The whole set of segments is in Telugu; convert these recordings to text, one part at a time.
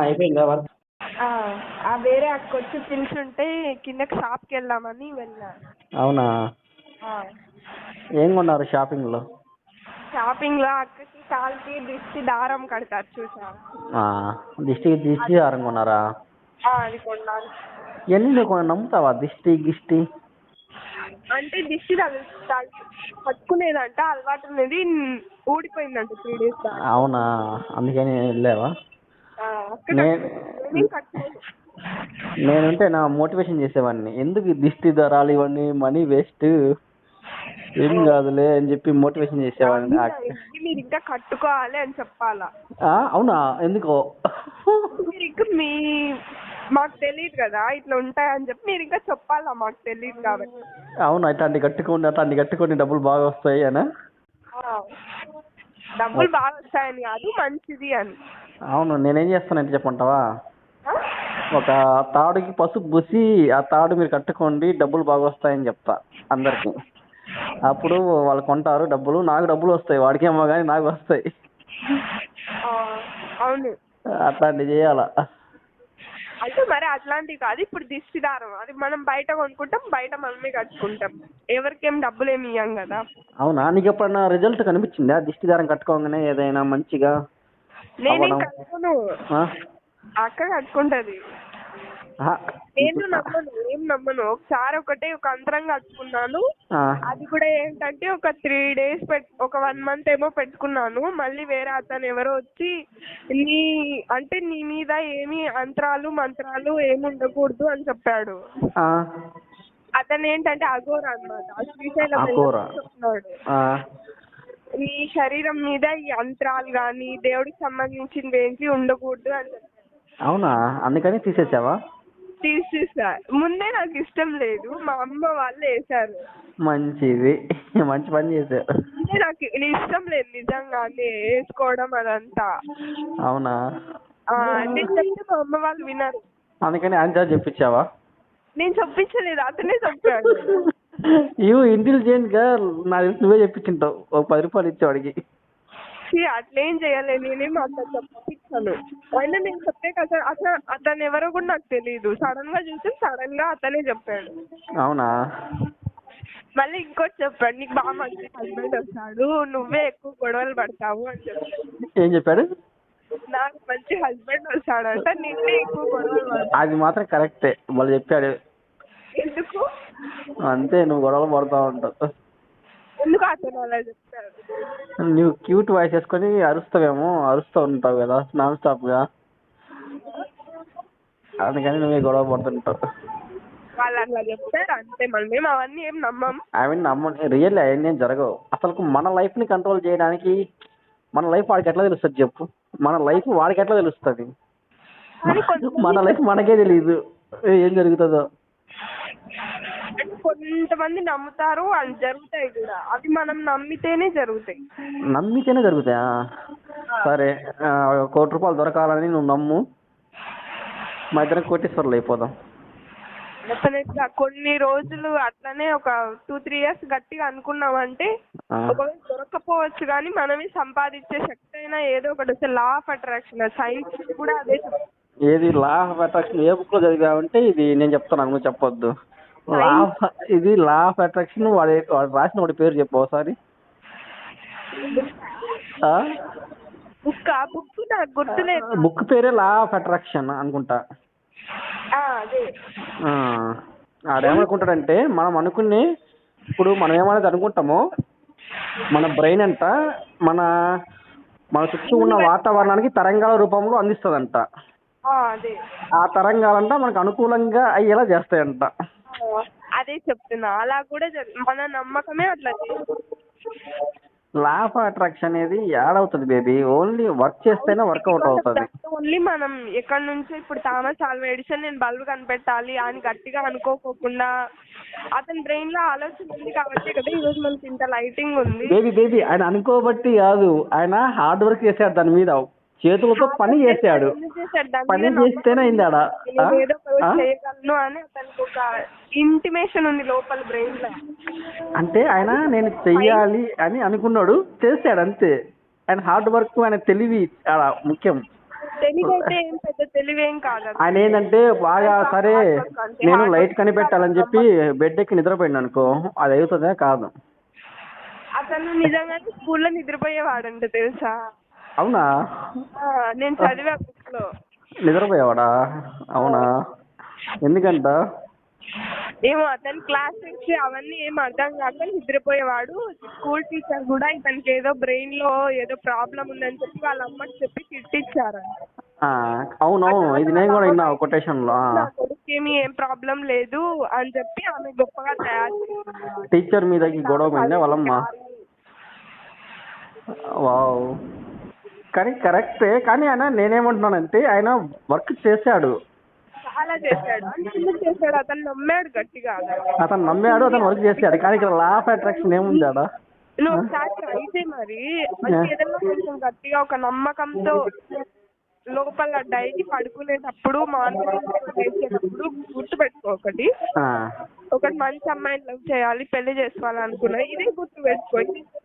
అయిపోయిందా వర్క్? ఆ, వేరే అక్క వచ్చి పిలుచుంటే కిందకి షాప్కి వెళ్దామని వెళ్ళాను. అవునా? ఆ, ఏం కొన్నారు షాపింగ్లో? షాపింగ్లో అక్కకి కాలికి దిష్టి దారం కడతారు చూసా. దిష్టి దారం కొన్నారా? అది కొన్నాను. ఇవన్నీ నువ్వు నమ్ముతావా? దిష్టి గిష్టి అంటే దిష్టి పట్టుకునేదంట, అలవాటు అనేది ఊడిపోయిందంట 3 days బ్యాక్. అవునా? అందుకని వెళ్ళావా? అక్క నేను కట్టుకోను. నేనుంటే నా మోటివేషన్ చేసేవాడిని, ఎందుకు ఈ దిష్టి దారాలు ఇవన్నీ, మనీ వేస్ట్, ఏం కాదులే అని చెప్పి మోటివేషన్ చేసేవాడిని. మీరు ఇంకా కట్టుకోవాలి అని చెప్పాలా? అవునా? ఎందుకో మీరు ఇంకా మాకు తెలియదు కదా ఇట్లా ఉంటాయని చెప్పి మీరు ఇంకా చెప్పాలా, మాకు తెలియదు కాబట్టి. అవును, అట్లాంటి కట్టుకొని డబ్బులు బాగా వస్తాయి అనా? డబ్బులు బాగా వస్తాయని కాదు, మంచిది అని. అవును, నేనేం చేస్తానంటే చెప్పంటావా? ఒక తాడుకి పసుపు పూసి ఆ తాడు మీరు కట్టుకోండి, డబ్బులు బాగా వస్తాయని చెప్తా అందరికి. అప్పుడు వాళ్ళు కొంటారు, నాకు డబ్బులు వస్తాయి, వాడికేమో కానీ నాకు వస్తాయి. అవును, అట్లాంటివి చేయాలా? అంటే మరి అట్లాంటివి కాదు, ఇప్పుడు దిష్టి దారం అది మనం బయట కొనుక్కుంటాం, బయట మనమే కట్టుకుంటాం, ఎవరికేం డబ్బులు ఏమి ఇయ్యం కదా. అవునా? నీకు ఎప్పుడన్నా రిజల్ట్ కనిపించిందా దిష్టి దారం కట్టుకోగానే ఏదైనా మంచిగా నేనేం అవ్వడం? కట్టుకోను, అక్క కట్టుకుంటది. నేను నమ్మను. ఒకసారి ఒక అంతరం కట్టుకున్నాను. అది కూడా ఏంటంటే ఒక 3 days ఒక 1 month ఏమో పెట్టుకున్నాను. మళ్ళీ వేరే అతను ఎవరో వచ్చి నీ మీద ఏమి మంత్రాలు ఏమి ఉండకూడదు అని చెప్పాడు. అతను ఏంటంటే అఘోర అన్నమాట, శ్రీశైలం చెప్తున్నాడు. నీ శరీరం మీద ఈ యంత్రాలు గాని దేవుడికి సంబంధించినవి ఏంటి ఉండకూడదు అని చెప్పాడు. అవునా? అందుకని తీసేసావా? తీసేసా. ముందే నాకు ఇష్టం లేదు, మా అమ్మ వాళ్ళు వేసారు. మంచిది, మంచి పని చేసావు. అంటే నాకు ఇష్టం లేదు నిజంగానే వేసుకోవడం అదంతా. అవునా? నేను చెప్తే మా అమ్మ వాళ్ళు వినరు, అందుకని ఆయన చెప్పించావా? నేను చెప్పించలేదు, అతనే చెప్పాడు. ఇంటెలిజెంట్ గా నాకు తెలిసి నువ్వే చెప్పించుంటావు, ఒక 10 రూపాయలు ఇచ్చేవాడికి. అట్లేం చేయాలి, నేనేం అట్లా చెప్పించాను. అయినా నేను చెప్పే కదా అతను ఎవరో కూడా నాకు తెలియదు, సడన్ గా చూసి సడన్ గా అతనే చెప్పాడు. అవునా? మళ్ళీ ఇంకోటి చెప్పాడు, నీకు బాగా మంచి హస్బెండ్ వస్తాడు, నువ్వే ఎక్కువ గొడవలు పడతావు అని చెప్పాడు. ఏం చెప్పాడు? నాకు మంచి హస్బెండ్ వస్తాడంట, నిన్నే ఎక్కువ గొడవలు పడతావు. అది మాత్రం కరెక్టే, వాళ్ళు చెప్పాడు. ఎందుకు? అంతే, నువ్వు గొడవలు పడతా ఉంటావు. ఎందుకు అతను అలా చెప్తాడు? నువ్వు క్యూట్ వాయిస్ వేసుకొని అరుస్తూ ఉంటావు కదా నాన్ స్టాప్ గా, అందుకని నువ్వే గొడవ పడుతుంటావు. వాళ్ళు అట్లా చెప్తారు అంతే, మేము అవన్నీ ఏం నమ్మం. రియల్ అవన్నీ ఏం జరగవు. అసలు మన లైఫ్ ని కంట్రోల్ చేయడానికి మన లైఫ్ వాడికి ఎట్లా తెలుస్తుంది చెప్పు? మన లైఫ్ వాడికి ఎట్లా తెలుస్తుంది? మన లైఫ్ మనకే తెలియదు ఏం జరుగుతుందో. కొంతమంది నమ్ముతారు, అని జరుగుతాయి కూడా, అవి మనం నమ్మితేనే జరుగుతాయి. నమ్మితేనే జరుగుతాయా? సరే, 1 కోటి రూపాయలు దొరకాలని నువ్వు నమ్ము, మా ఇద్దరం కోటీశ్వరులు అయిపోదాం. కొన్ని రోజులు అట్లనే ఒక 2-3 years గట్టిగా అనుకున్నామంటే ఒకవేళ దొరకపోవచ్చు, కానీ మనమే సంపాదించే శక్తి అయినా ఏదో ఒకటి వస్తే, లా ఆఫ్ అట్రాక్షన్ సైన్స్ కూడా అదే. ఏది law of attraction? A book లో చదివావంటే? ఇది నేను చెప్తాను, నువ్వు చెప్పొద్దు. లా ఆఫ్ అట్రాక్షన్ వాడు రాసిన వాడి పేరు చెప్పు ఒకసారి. బుక్ నాకు గుర్తులేదు. బుక్ పేరే లా ఆఫ్ అట్రాక్షన్ అనుకుంటా. ఆడేమనుకుంటాడంటే, ఇప్పుడు మనం ఏమనేది అనుకుంటామో మన బ్రెయిన్ అంట మన మన చుట్టూ ఉన్న వాతావరణానికి తరంగాల రూపంలో అందిస్తుందంట. ఆ తరంగాలంట మనకు అనుకూలంగా అయ్యేలా చేస్తాయంట. అదే చెప్తున్నా, అలా కూడా మన నమ్మకమే అట్లా. లా ఆఫ్ అట్రాక్షన్ అనేది యాడవుతుంది బేబీ? ఓన్లీ వర్క్ చేస్తేనే వర్కౌట్ అవుతుంది. ఓన్లీ మనం ఎక్కడి నుంచో, ఇప్పుడు థామస్ ఆల్వా ఎడిసన్ నేను బల్బు కనిపెట్టాలి అని గట్టిగా అనుకోకుండా అతని బ్రెయిన్ లో ఆలోచన ఉంది కాబట్టి కదా ఈరోజు మనకి ఇంత లైటింగ్ ఉంది. బేబీ ఆయన అనుకోబట్టి కాదు, ఆయన హార్డ్ వర్క్ చేశాడు, దాని మీద చేతులతో పని చేశాడు. పని చేస్తేనే అయింది ఆడ. ఏదో చేయగలను అని అతనికి ఒక ఇంటిమేషన్ ఉంది లోపల బ్రెయిన్ లో. అంటే ఆయన నేను చెయ్యాలి అని అనుకున్నాడు, చేశాడు అంతే. ఆయన హార్డ్ వర్క్, ఆయన తెలివి చాలా ముఖ్యం. తెలివి అయితే ఏం పెద్ద తెలివేం కాదు అది. ఆయన ఏంటంటే బాగా సరే అంతే నేను hard లైట్ work కనిపెట్టాలని చెప్పి బెడ్ ఎక్కి నిద్రపోయాను అనుకో, అది అవుతుందా కాదు. అతను నిజంగానే స్కూల్లో నిద్రపోయేవాడంట తెలుసా? అవునా? నేను చదివా బుక్ లో. నిద్రపోయేవాడా? అవునా? ఎందుకంట? ఏమో అతని క్లాసెస్ అవన్నీ ఏం అర్థం కాక నిద్రపోయేవాడు. స్కూల్ టీచర్ కూడా ఇతనికి ఏదో బ్రెయిన్ లో ఏదో ప్రాబ్లం ఉందని చెప్పి వాళ్ళ అమ్మకి చెప్పి తిట్టించారంట. అవునవును, ఇది నేను కూడా విన్నా కొటేషన్ లో. నా కొడుకేమి ఏం ప్రాబ్లం లేదు అని చెప్పి ఆమె గొప్పగా తయారు చేసింది. టీచర్ మీద గొడవ పోయిందా వాళ్ళమ్మ? వావ్. కానీ కరెక్టే, కానీ ఆయన నేనేమంటున్నానంటే ఆయన వర్క్ చేశాడు, చాలా చేశాడు. అంటే ఎందుకు చేశాడు? అతను నమ్మాడు గట్టిగా. అతను నమ్మాడు, అతను వర్క్ చేశాడు. కానీ ఇక్కడ లా ఆఫ్ అట్రాక్షన్ ఏముంది ఆడ? నువ్వు ఒకసారి ట్రై చేయి మరి. అంటే ఏదైనా కొంచెం గట్టిగా ఒక నమ్మకంతో లోపల డైలీ పడుకునేటప్పుడు మార్నింగ్ లేచేటప్పుడు గుర్తుపెట్టుకో ఒకటి మంచి అమ్మాయిని లవ్ చేయాలి, పెళ్లి చేసుకోవాలనుకున్నా ఇదే గుర్తుపెట్టుకో,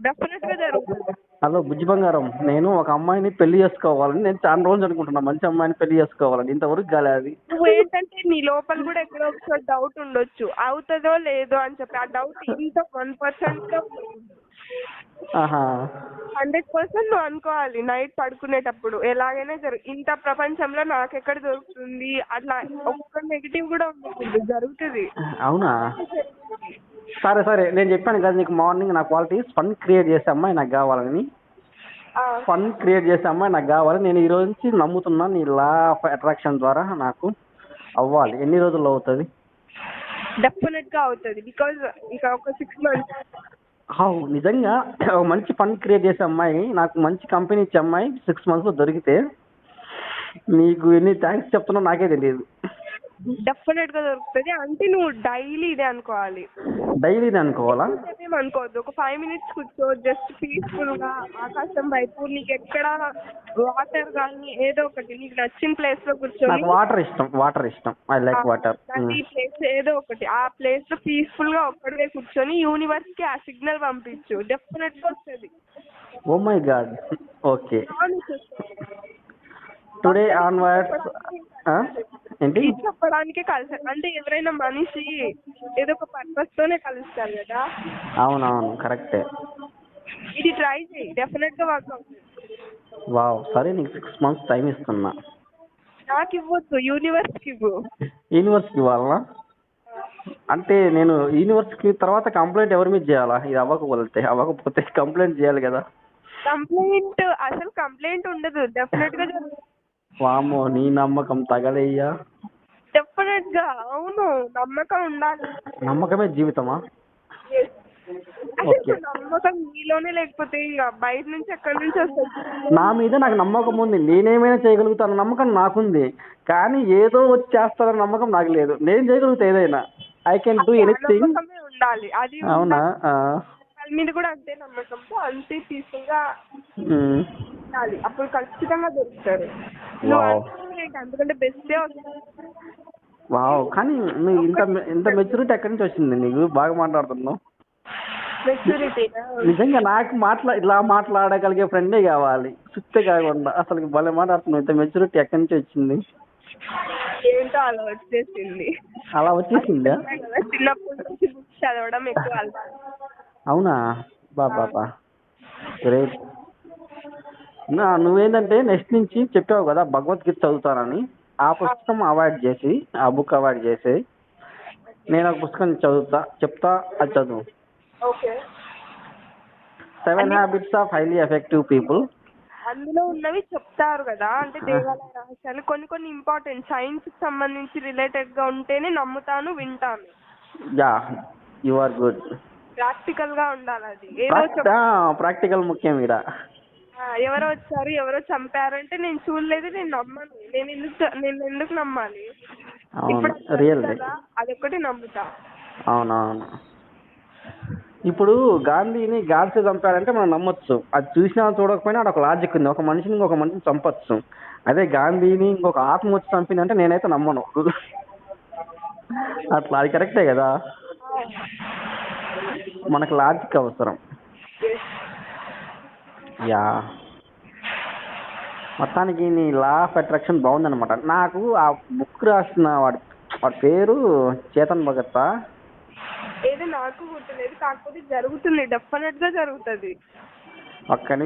డెఫినెట్ గా జరుగుతుంది. హలో బుజ్జి బంగారం, నేను ఒక అమ్మాయిని పెళ్లి చేసుకోవాలని నేను చాలా రోజులు అనుకుంటున్నా, మంచి అమ్మాయిని పెళ్లి చేసుకోవాలని, ఇంతవరకు కాలే అది. నువ్వు ఏంటంటే నీ లోపల కూడా ఎక్కడో ఒకసారి డౌట్ ఉండొచ్చు, అవుతుందో లేదో అని చెప్పి. ఆ డౌట్ ఇంత 1% 100% నువ్వు అనుకోవాలి నైట్ పడుకునేటప్పుడు ఎలాగైనా ఇంత ప్రపంచంలో నాకెక్కడ దొరుకుతుంది అట్లా ఒక్క నెగిటివ్ కూడా ఉండకూడదు, జరుగుతుంది. అవునా? సరే సరే, నేను చెప్పాను కదా నీకు మార్నింగ్ నా క్వాలిటీస్ ఫన్ క్రియేట్ చేసే అమ్మాయి నాకు కావాలని. ఫన్ క్రియేట్ చేసే అమ్మాయి నాకు కావాలి. నేను ఈ రోజు నుంచి నమ్ముతున్నా నీ లా ఆఫ్ అట్రాక్షన్ ద్వారా నాకు అవ్వాలి. ఎన్ని రోజుల్లో అవుతుంది? డెఫినెట్ గా అవుతుంది. బికాజ్ ఇంకా ఒక 6 months. నిజంగా ఒక మంచి ఫన్ క్రియేట్ చేసే అమ్మాయి, నాకు మంచి కంపెనీ ఇచ్చే అమ్మాయి 6 months లో దొరికితే నీకు ఎన్ని థ్యాంక్స్ చెప్తున్నా నాకే తెలియదు. డెఫినెట్ గా దొరుకుతుంది. అంటే నువ్వు డైలీ ఇదే అనుకోవాలి. డైలీ ఇదే అనుకోవాలా? అనుకోవద్దు. ఒక 5 minutes కూర్చో, జస్ట్ పీస్ఫుల్ గా ఆకాశం వైపు, నీకు ఎక్కడ వాటర్ కానీ ఏదో ఒకటి నీకు నచ్చిన ప్లేస్ లో కూర్చో. నాకు వాటర్ ఇష్టం, ఐ లైక్ వాటర్. ఈ ప్లేస్ ఏదో ఒకటి, ఆ ప్లేస్ లో పీస్ఫుల్ గా ఒక్కడే కూర్చొని యూనివర్స్ కి ఆ సిగ్నల్ పంపించు, డెఫినెట్ గా వస్తుంది. Oh my God. Okay, today onwards ఏంటి చెప్పడానికి కలిసి, అంటే ఎవరైనా మనిషి ఏదో ఒక పర్పస్ తోనే కలుస్తారు కదా. అవునవును, కరెక్టే. ఇది ట్రై చేయి, డెఫినెట్ గా వర్క్ అవుతుంది. వావ్, సరే నీకు 6 months టైం ఇస్తున్నా. నాకు ఇవ్వద్దు, యూనివర్స్ కి ఇవ్వు. యూనివర్స్ కి ఇవ్వాలా? అంటే నేను యూనివర్స్ కి తర్వాత కంప్లైంట్ ఎవరి మీద చేయాలా? ఇది అవ్వకపోతే కంప్లైంట్ చేయాలి కదా. కంప్లైంట్ ఉండదు, డెఫినెట్ గా జరుగుతుంది. వామ్మో, నీ నమ్మకం తగలయ్యా. డెఫినెట్ గా అవును, నమ్మకం ఉండాలి. నమ్మకమే జీవితమా? నమ్మకం నీలోనే లేకపోతే ఇక బయట నుంచి ఎక్కడి నుంచి వస్తుంది? నా మీద నాకు నమ్మకం ఉంది, నేనేమైనా చేయగలుగుతాను నమ్మకం నాకుంది. కానీ ఏదో వచ్చి చేస్తారన్న నమ్మకం నాకు లేదు. నేను చేయగలుగుతా ఏదైనా, ఐ కెన్ డూ ఎనీథింగ్. ఉండాలి అది. అవునా? వాళ్ళ మీద కూడా అంతే నమ్మకంతో అంతే పీస్ఫుల్గా ఉండాలి, అప్పుడు ఖచ్చితంగా దొరుకుతారు. అందుకంటే బెస్టే వస్తుంది. వావ్, కానీ నువ్వు ఇంత మెచ్యూరిటీ ఎక్కడి నుంచి వచ్చింది నీకు? బాగా మాట్లాడుతున్నావు. నిజంగా నాకు ఇలా మాట్లాడగలిగే ఫ్రెండే కావాలి, సుత్తే కాకుండా. అసలు భలే మాట్లాడుతున్నావు. ఇంత మెచ్యూరిటీ ఎక్కడి నుంచి వచ్చింది? ఏంటో అలా వచ్చేసింది. అలా వచ్చేసిందా? చిన్నప్పటి నుంచి బుక్స్ చదవడం ఎక్కువ. అవునా? బాబా, గ్రేట్. నువ్వేంటంటే నెక్స్ట్ నుంచి చెప్పావు కదా భగవద్గీత చదువుతానని, ఆ పుస్తకం అవాయిడ్ చేసి, ఆ బుక్ అవాయిడ్ చేసి నేను ఒక పుస్తకం చెప్తా, అది చదువు. 7 Habits of Highly Effective People. అందులో ఉన్నవి చెప్తారు కదా, అంటే దేవాలయ రహస్యాలు కొన్ని ఇంపార్టెంట్ సైన్స్ కి సంబంధించి రిలేటెడ్ గా ఉంటేనే నమ్ముతాను, వింటాను. Yeah, you are good. Practical గా ఉండాలి అది. ప్రాక్టికల్ ముఖ్యం ఇక్కడ. ఎవరో వచ్చారు, ఎవరో చంపారంటే నేను చూడలేదు, నేను నమ్మను. నేను ఎందుకు నమ్మాలి? ఇప్పుడు అదొక్కటి నమ్ముతా. అవునవును. ఇప్పుడు గాంధీని గాడ్సే చంపారంటే మనం నమ్మొచ్చు, అది చూసినా చూడకపోయినా అక్కడ ఒక లాజిక్ ఉంది. ఒక మనిషిని ఇంకొక మనిషిని చంపొచ్చు. అదే గాంధీని ఇంకొక ఆత్మ వచ్చి చంపిందంటే నేనైతే నమ్మను. అట్లా అది కరెక్టే కదా, మనకు లాజిక్ అవసరం. యా, మొత్తానికి నీ లా ఆఫ్ అట్రాక్షన్ బాగుందన్నమాట. నాకు ఆ బుక్ రాసిన వాడి వాడి పేరు చేతన్ భగత్. ఏదో నాకు గుర్తులేదు, కాకపోతే జరుగుతుంది, డెఫినెట్ గా జరుగుతుంది. ఒక్క నిమిషం